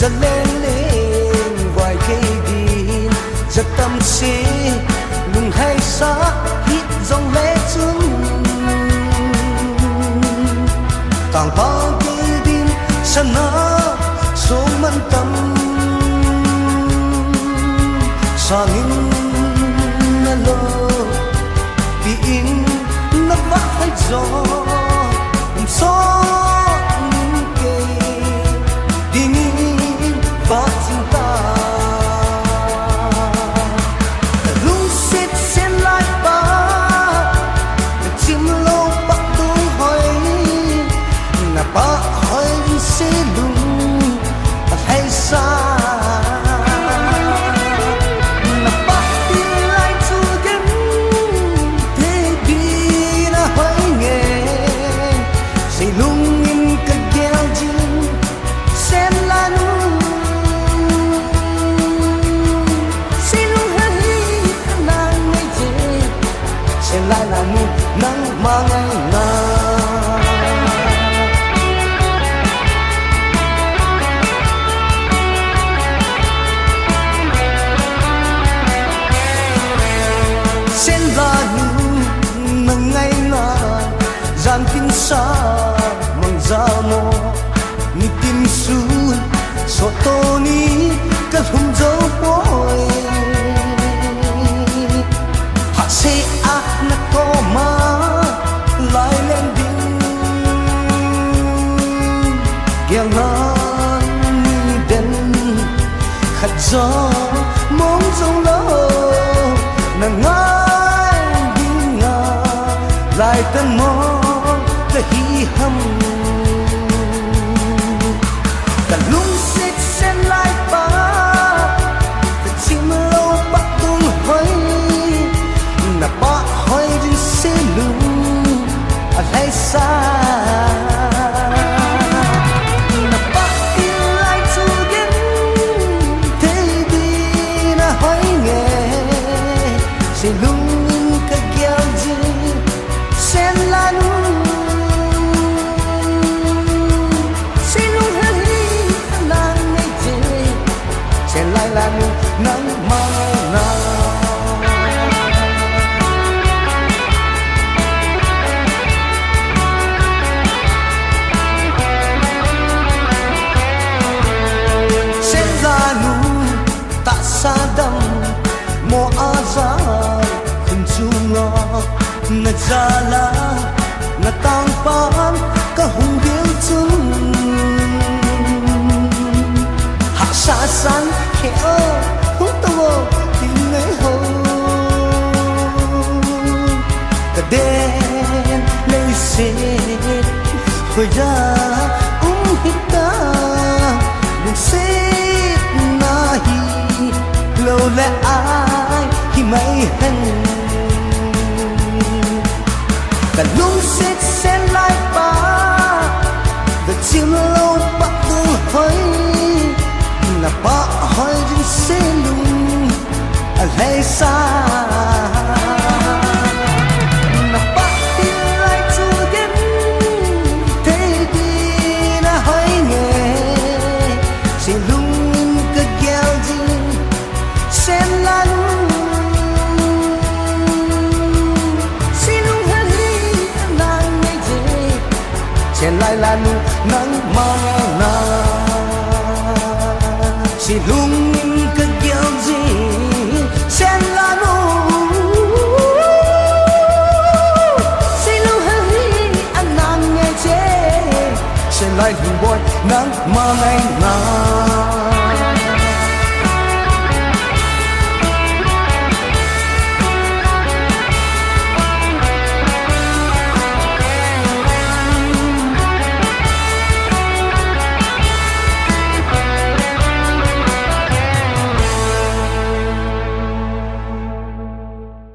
giật lên lên vài cây đi giật tâm trí lùng hay xa hít dòng lệ chung càng bao cây đi sana xuống mặn tâm sa nghìn na lo vì in nó vắt hay gió gió những cây đi nghìn và chúng ta lung xít xen lại ba chim lâu bắt tôi hỏi na ba hỏi sẽ lung hay xa lại là một nắng mà ngày nào sen ra những nắng ngày nào gian kinh xa mang ra mò ni tim sun so to ni cái hùng dấu bôi hạ sẽ na có mà lại lên đỉnh kia ngon đến khát gió mong trong lâu nàng ngái đi ngà lại tân mong cái hi hâm cả lung xích xen lại ba cái chim lâu bắt tung hỏi na ba hỏi đến sẽ lung hay xa na ba đi lại chu đến thế đi na hỏi nghe sẽ lung cái kêu gì sen lan sẽ lung hay nàng ngày gì sẽ lại là nắng mang nào sa đâm mò a ra khung chung lo na ra la na tang pan ka hung điêu chung hạ sa san khéo hung tao tình ngày hồ cả đêm lấy xe khơi ra hít ta đừng xếp na hi lâu lẽ ai khi mấy hành cả lung xếp xen lại ba và chim lâu bắt tôi hỏi là ba hỏi đến sẽ lung hay xa là ba đi lại chu đến thế đi na hỏi nghe sẽ lung cái kêu gì sen lan xin lung hay nàng ngày gì sen lại là nắng mang na xin lung cái kêu gì sen lan xin lung hay nàng ngày gì sen lại hình bôi nắng mang na